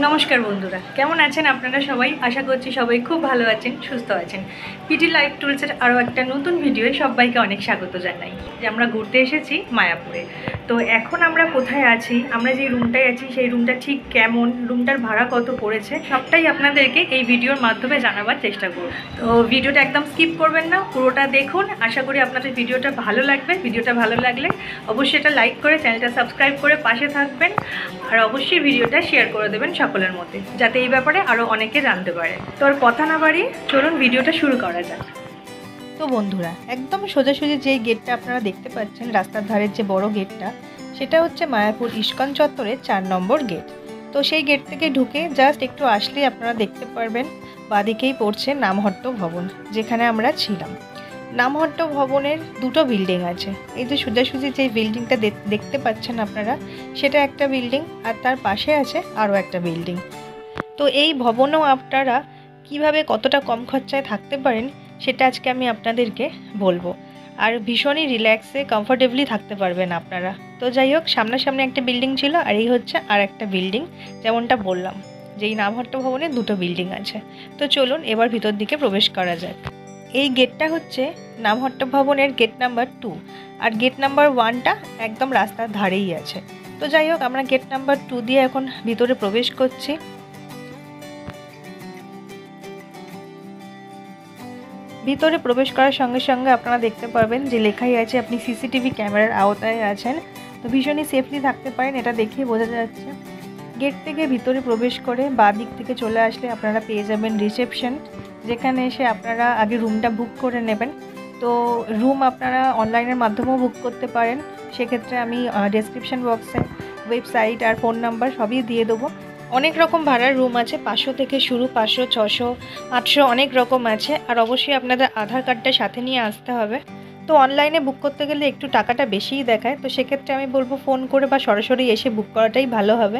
নমস্কার বন্ধুরা, কেমন আছেন আপনারা সবাই? আশা করছি সবাই খুব ভালো আছেন, সুস্থ আছেন। পিটি লাইফ টুলসের আরও একটা নতুন ভিডিওয়ে সবাইকে অনেক স্বাগত জানাই। যে আমরা ঘুরতে এসেছি মায়াপুরে। তো এখন আমরা কোথায় আছি, আমরা যে রুমটায় আছি সেই রুমটা ঠিক কেমন, রুমটার ভাড়া কত পড়েছে, সবটাই আপনাদেরকে এই ভিডিওর মাধ্যমে জানাবার চেষ্টা করব। তো ভিডিওটা একদম স্কিপ করবেন না, পুরোটা দেখুন। আশা করি আপনাদের ভিডিওটা ভালো লাগবে। ভিডিওটা ভালো লাগলে অবশ্যই এটা লাইক করে চ্যানেলটা সাবস্ক্রাইব করে পাশে থাকবেন, আর অবশ্যই ভিডিওটা শেয়ার করে দেবেন সকলের মধ্যে, যাতে এই ব্যাপারে আরও অনেকে জানতে পারে। তো আর কথা না বাড়িয়ে চলুন ভিডিওটা শুরু করা যাক। তো বন্ধুরা, একদম সোজাসুজি যেই গেটটা আপনারা দেখতে পাচ্ছেন, রাস্তার ধারের যে বড় গেটটা, সেটা হচ্ছে মায়াপুর ইস্কন চত্বরের 4 নম্বর গেট। তো সেই গেট থেকে ঢুকে জাস্ট একটু আসলেই আপনারা দেখতে পারবেন বাঁদিকেই পড়ছে নামহট্ট ভবন, যেখানে আমরা ছিলাম। নামহট্ট ভবনের দুটো বিল্ডিং আছে। এই যে সোজাসুজি যে বিল্ডিংটা দেখতে পাচ্ছেন আপনারা, সেটা একটা বিল্ডিং, আর তার পাশে আছে আরও একটা বিল্ডিং। তো এই ভবনেও আপনারা কিভাবে কতটা কম খরচায় থাকতে পারেন সেটা আজকে আমি আপনাদেরকে বলবো। আর ভীষণই রিল্যাক্সে কমফোর্টেবলি থাকতে পারবেন আপনারা। তো যাই হোক, সামনাসামনি একটা বিল্ডিং ছিল, আর এই হচ্ছে আর একটা বিল্ডিং। যেমনটা বললাম যে এই নামহট্ট ভবনে দুটো বিল্ডিং আছে। তো চলুন এবার ভিতর দিকে প্রবেশ করা যাক। এই গেটটা হচ্ছে নামহট্ট ভবনের গেট নাম্বার 2, আর গেট নাম্বার 1টা একদম রাস্তার ধারেই আছে। তো যাই হোক, আমরা গেট নাম্বার 2 দিয়ে এখন ভিতরে প্রবেশ করছি। ভিতরে প্রবেশ করার সঙ্গে সঙ্গে আপনারা দেখতে পারবেন যে লেখাই আছে আপনি সিসিটিভি ক্যামেরার আওতায় আছেন। তো ভীষণই সেফলি থাকতে পারেন, এটা দেখেই বোঝা যাচ্ছে। গেট থেকে ভিতরে প্রবেশ করে বাঁ দিক থেকে চলে আসলে আপনারা পেয়ে যাবেন রিসেপশন, যেখানে এসে আপনারা আগে রুমটা বুক করে নেবেন। তো রুম আপনারা অনলাইনের মাধ্যমেও বুক করতে পারেন। সেক্ষেত্রে আমি ডেসক্রিপশন বক্সে ওয়েবসাইট আর ফোন নাম্বার সবই দিয়ে দেবো। অনেক রকম ভাড়ার রুম আছে, 500 থেকে শুরু, 500, 600, 800 অনেক রকম আছে। আর অবশ্যই আপনাদের আধার কার্ডটা সাথে নিয়ে আসতে হবে। তো অনলাইনে বুক করতে গেলে একটু টাকাটা বেশিই দেখায়, তো সেক্ষেত্রে আমি বলবো ফোন করে বা সরাসরি এসে বুক করাটাই ভালো হবে।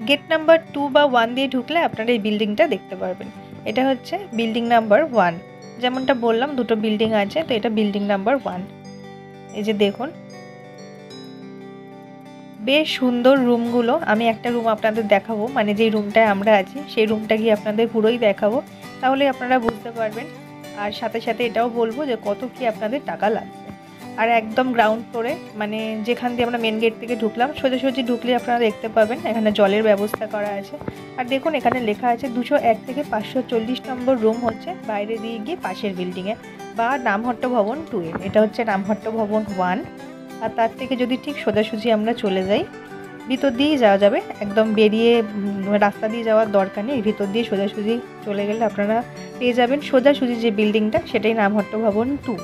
গেট নাম্বার 2 বা 1 দিয়ে ঢুকলে আপনারা এই বিল্ডিংটা দেখতে পারবেন। এটা হচ্ছে বিল্ডিং নাম্বার 1। যেমনটা বললাম দুটো বিল্ডিং আছে, তো এটা বিল্ডিং নাম্বার 1। এই যে দেখুন, বেশ সুন্দর রুমগুলো। আমি একটা রুম আপনাদের দেখাবো, মানে যেই রুমটায় আমরা আছি সেই রুমটা গিয়ে আপনাদের পুরোই দেখাবো, তাহলে আপনারা বুঝতে পারবেন। আর সাথে সাথে এটাও বলবো যে কত কি আপনাদের টাকা লাগবে। আর একদম গ্রাউন্ড ফ্লোরে, মানে যেখান দিয়ে আমরা মেন গেট থেকে ঢুকলাম, সোজাসুজি ঢুকলে আপনারা দেখতে পাবেন এখানে জলের ব্যবস্থা করা আছে। আর দেখুন এখানে লেখা আছে 201 থেকে 540 নম্বর রুম হচ্ছে বাইরে দিয়ে গিয়ে পাশের বিল্ডিংয়ে বা নামহট্ট ভবন 2 এ। এটা হচ্ছে নামহট্ট ভবন 1। আর তার থেকে যদি ঠিক সোজাসুজি আমরা চলে যাই, ভিতর দিয়েই যাওয়া যাবে, একদম বেরিয়ে রাস্তা দিয়ে যাওয়ার দরকার নেই। ভিতর দিয়ে সোজাসুজি চলে গেলে আপনারা পেয়ে যাবেন সোজাসুজি যে বিল্ডিংটা, সেটাই নামহট্ট ভবন 2।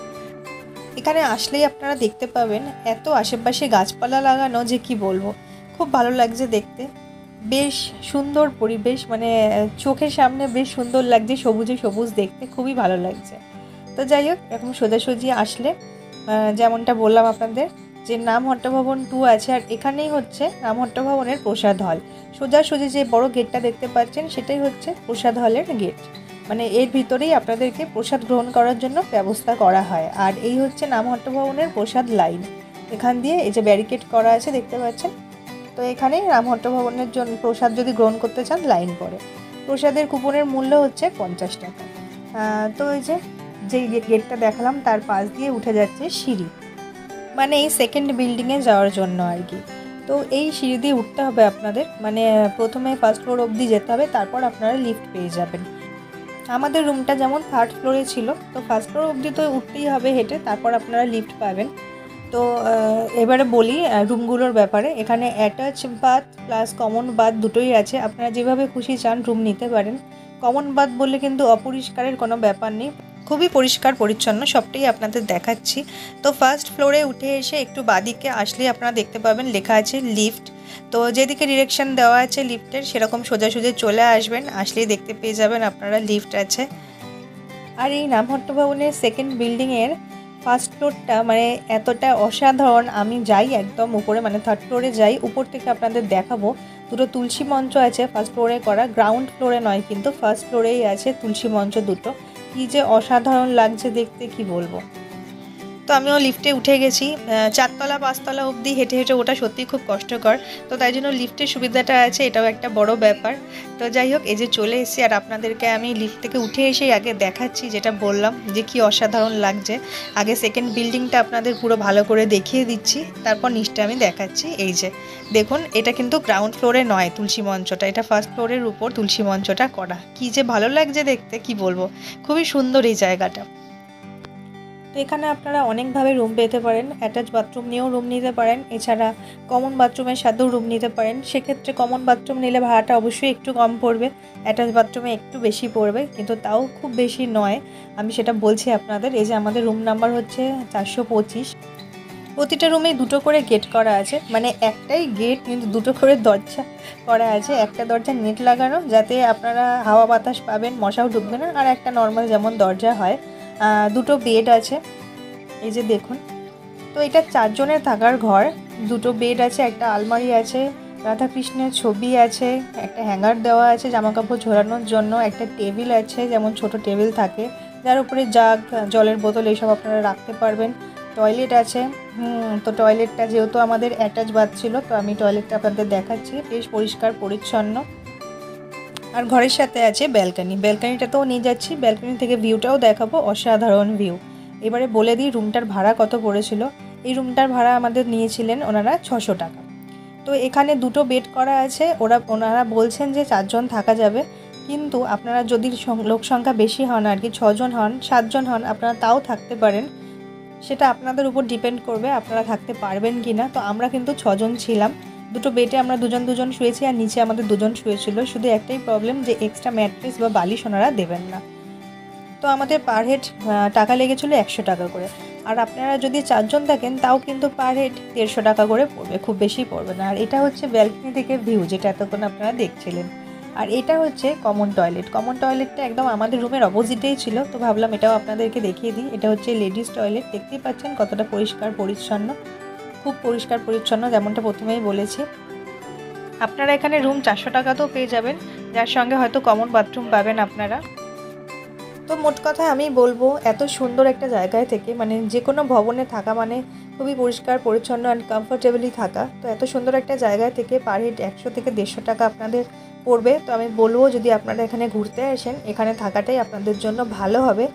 এখানে আসলেই আপনারা দেখতে পাবেন এত আশেপাশে গাছপালা লাগানো যে কি বলবো, খুব ভালো লাগছে দেখতে। বেশ সুন্দর পরিবেশ, মানে চোখের সামনে বেশ সুন্দর লাগছে, সবুজে সবুজ দেখতে খুবই ভালো লাগছে। তো যাই হোক, এরকম সোজাসুজি আসলে যেমনটা বললাম আপনাদের যে নামহট্ট ভবন 2 আছে, আর এখানেই হচ্ছে নামহট্ট ভবনের প্রসাদ হল। সোজাসুজি যে বড় গেটটা দেখতে পাচ্ছেন সেটাই হচ্ছে প্রসাদ হলের গেট, মানে এর ভিতরেই আপনাদেরকে প্রসাদ গ্রহণ করার জন্য ব্যবস্থা করা হয়। আর এই হচ্ছে নামহট্ট ভবনের প্রসাদ লাইন, এখান দিয়ে এই যে ব্যারিকেড করা আছে দেখতে পাচ্ছেন। তো এখানেই নামহট্ট ভবনের জন্য প্রসাদ যদি গ্রহণ করতে চান লাইন পড়ে। প্রসাদের কুপনের মূল্য হচ্ছে 50 টাকা। তো এই যে যেই গেটটা দেখালাম তার পাশ দিয়ে উঠে যাচ্ছে সিঁড়ি, মানে এই সেকেন্ড বিল্ডিংয়ে যাওয়ার জন্য আর কি। তো এই সিঁড়ি দিয়ে উঠতে হবে আপনাদের, মানে প্রথমে ফার্স্ট ফ্লোর অবধি যেতে হবে, তারপর আপনারা লিফট পেয়ে যাবেন। আমাদের রুমটা যেমন 3rd ফ্লোরে ছিল, তো ফার্স্ট ফ্লোর অবধি তো উঠতেই হবে হেঁটে, তারপর আপনারা লিফট পাবেন। তো এবারে বলি রুমগুলোর ব্যাপারে। এখানে attach bath plus common bath দুটোই আছে, আপনারা যেভাবে খুশি চান রুম নিতে পারেন। কমন বাথ বললে কিন্তু অপরিষ্কারের কোনো ব্যাপার নেই, খুবই পরিষ্কার পরিচ্ছন্ন, সবটাই আপনাদের দেখাচ্ছি। তো ফার্স্ট ফ্লোরে উঠে এসে একটু বাঁদিকে আসলেই আপনারা দেখতে পাবেন লেখা আছে লিফট। তো যেদিকে ডিরেকশন দেওয়া আছে লিফটের সেরকম সোজাসুজি চলে আসবেন, আসলেই দেখতে পেয়ে যাবেন আপনারা লিফট আছে। আর এই নামহট্ট ভবনের সেকেন্ড বিল্ডিংয়ের ফার্স্ট ফ্লোরটা মানে এতটা অসাধারণ, আমি যাই একদম উপরে, মানে 3rd ফ্লোরে যাই, উপর থেকে আপনাদের দেখাবো। দুটো তুলসী মঞ্চ আছে ফার্স্ট ফ্লোরে করা, গ্রাউন্ড ফ্লোরে নয় কিন্তু ফার্স্ট ফ্লোরেই আছে তুলসী মঞ্চ দুটো। কী যে অসাধারণ লাগছে দেখতে, কি বলবো। তো আমিও লিফটে উঠে গেছি। 4তলা 5তলা অবধি হেঁটে হেঁটে ওটা সত্যিই খুব কষ্টকর, তো তাই জন্য লিফটের সুবিধাটা আছে, এটাও একটা বড় ব্যাপার। তো যাই হোক, এই যে চলে এসেছি, আর আপনাদেরকে আমি লিফট থেকে উঠে এসেই আগে দেখাচ্ছি, যেটা বললাম যে কি অসাধারণ লাগছে। আগে সেকেন্ড বিল্ডিংটা আপনাদের পুরো ভালো করে দেখিয়ে দিচ্ছি, তারপর নিচটা আমি দেখাচ্ছি। এই যে দেখুন, এটা কিন্তু গ্রাউন্ড ফ্লোরে নয় তুলসী মঞ্চটা, এটা ফার্স্ট ফ্লোরের উপর তুলসী মঞ্চটা করা। কি যে ভালো লাগছে দেখতে, কি বলবো, খুবই সুন্দর এই জায়গাটা। তো এখানে আপনারা অনেকভাবে রুম পেতে পারেন, অ্যাটাচ বাথরুম নিয়েও রুম নিতে পারেন, এছাড়া কমন বাথরুমের সাথেও রুম নিতে পারেন। সেক্ষেত্রে কমন বাথরুম নিলে ভাড়াটা অবশ্যই একটু কম পড়বে, অ্যাটাচ বাথরুমে একটু বেশি পড়বে, কিন্তু তাও খুব বেশি নয়, আমি সেটা বলছি আপনাদের। এই যে আমাদের রুম নাম্বার হচ্ছে 425। প্রতিটা রুমে দুটো করে গেট করা আছে, মানে একটাই গেট কিন্তু দুটো করে দরজা করা আছে। একটা দরজা নেট লাগানো, যাতে আপনারা হাওয়া বাতাস পাবেন, মশাও ঢুকবে না, আর একটা নর্মাল যেমন দরজা হয়। দুটো বেড আছে, এই যে দেখুন। তো এটা 4 জনের থাকার ঘর। দুটো বেড আছে, একটা আলমারি আছে, রাধাকৃষ্ণের ছবি আছে, একটা হ্যাঙ্গার দেওয়া আছে জামাকাপড় ঝোলানোর জন্য, একটা টেবিল আছে, যেমন ছোট টেবিল থাকে যার উপরে জাগ, জলের বোতল এইসব আপনারা রাখতে পারবেন। টয়লেট আছে। তো টয়লেটটা যেহেতু আমাদের অ্যাটাচ বাথ ছিল, তো আমি টয়লেটটা আপনাদের দেখাচ্ছি, বেশ পরিষ্কার পরিচ্ছন্ন। আর ঘরের সাথে আছে ব্যালকনি, ব্যালকনিটাতেও নিয়ে যাচ্ছি, ব্যালকনি থেকে ভিউটাও দেখাবো, অসাধারণ ভিউ। এবারে বলে দিই রুমটার ভাড়া কত পড়েছিল। এই রুমটার ভাড়া আমাদের নিয়েছিলেন ওনারা 600 টাকা। তো এখানে দুটো বেড করা আছে, ওনারা বলছেন যে 4 জন থাকা যাবে, কিন্তু আপনারা যদি লোক সংখ্যা বেশি হন, আর কি 6 জন হন, 7 জন হন, আপনারা তাও থাকতে পারেন, সেটা আপনাদের উপর ডিপেন্ড করবে আপনারা থাকতে পারবেন কি না। তো আমরা কিন্তু 6 জন ছিলাম, দুটো বেডে আমরা দুজন শুয়েছি, আর নিচে আমাদের 2 জন শুয়েছিল। শুধু একটাই প্রবলেম যে এক্সট্রা ম্যাট্রেস বা বালিশ ওনারা দেবেন না। তো আমাদের পার হেড টাকা লেগেছিলো 100 টাকা করে। আর আপনারা যদি 4 জন থাকেন, তাও কিন্তু পার হেড 150 টাকা করে পড়বে, খুব বেশি পড়বে না। আর এটা হচ্ছে ব্যালকনি থেকে ভিউ, যেটা এতক্ষণ আপনারা দেখছিলেন। আর এটা হচ্ছে কমন টয়লেট। কমন টয়লেটটা একদম আমাদের রুমের অপোজিটেই ছিল, তো ভাবলাম এটাও আপনাদেরকে দেখিয়ে দিই। এটা হচ্ছে লেডিস টয়লেট, দেখতেই পাচ্ছেন কতটা পরিষ্কার পরিচ্ছন্ন, খুব পরিষ্কার পরিচ্ছন্ন, যেমনটা প্রথমেই বলেছি। আপনারা এখানে রুম 400 টাকাতেও পেয়ে যাবেন, যার সঙ্গে হয়তো কমন বাথরুম পাবেন আপনারা। তো মোট কথা আমি বলবো, এত সুন্দর একটা জায়গায় থেকে, মানে যে কোনো ভবনে থাকা মানে খুবই পরিষ্কার পরিচ্ছন্ন অ্যান্ড কমফোর্টেবলি থাকা। তো এত সুন্দর একটা জায়গায় থেকে পার হেড 100 থেকে 150 টাকা আপনাদের পড়বে। তো আমি বলবো, যদি আপনারা এখানে ঘুরতে আসেন, এখানে থাকাটাই আপনাদের জন্য ভালো হবে।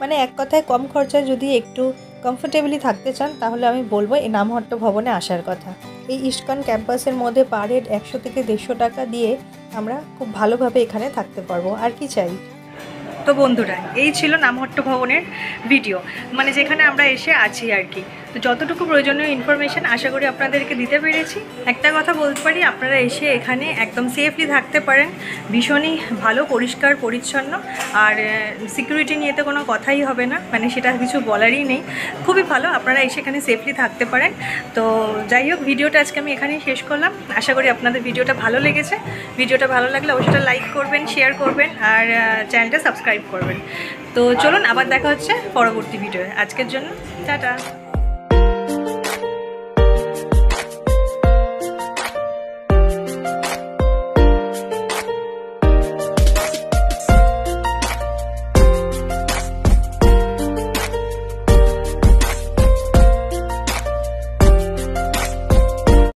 মানে এক কথায় কম খরচায় যদি একটু কমফোর্টেবলি থাকতে চান, তাহলে আমি বলবো এই নামহট্ট ভবনে আসার কথা। এই ইস্কন ক্যাম্পাসের মধ্যে পার হেড 100 থেকে 150 টাকা দিয়ে আমরা খুব ভালোভাবে এখানে থাকতে পারবো, আর কি চাই। তো বন্ধুরা, এই ছিল নামহট্ট ভবনের ভিডিও, মানে যেখানে আমরা এসে আছি আর কি। তো যতটুকু প্রয়োজনীয় ইনফরমেশান আশা করি আপনাদেরকে দিতে পেরেছি। একটা কথা বলতে পারি, আপনারা এসে এখানে একদম সেফলি থাকতে পারেন, ভীষণই ভালো, পরিষ্কার পরিচ্ছন্ন, আর সিকিউরিটি নিয়ে তো কোনো কথাই হবে না, মানে সেটা কিছু বলারই নেই, খুবই ভালো, আপনারা এসে এখানে সেফলি থাকতে পারেন। তো যাই হোক, ভিডিওটা আজকে আমি এখানেই শেষ করলাম। আশা করি আপনাদের ভিডিওটা ভালো লেগেছে। ভিডিওটা ভালো লাগলে অবশ্যই লাইক করবেন, শেয়ার করবেন, আর চ্যানেলটা সাবস্ক্রাইব করবেন। তো চলুন, আবার দেখা হচ্ছে পরবর্তী ভিডিওয়ে। আজকের জন্য টাটা।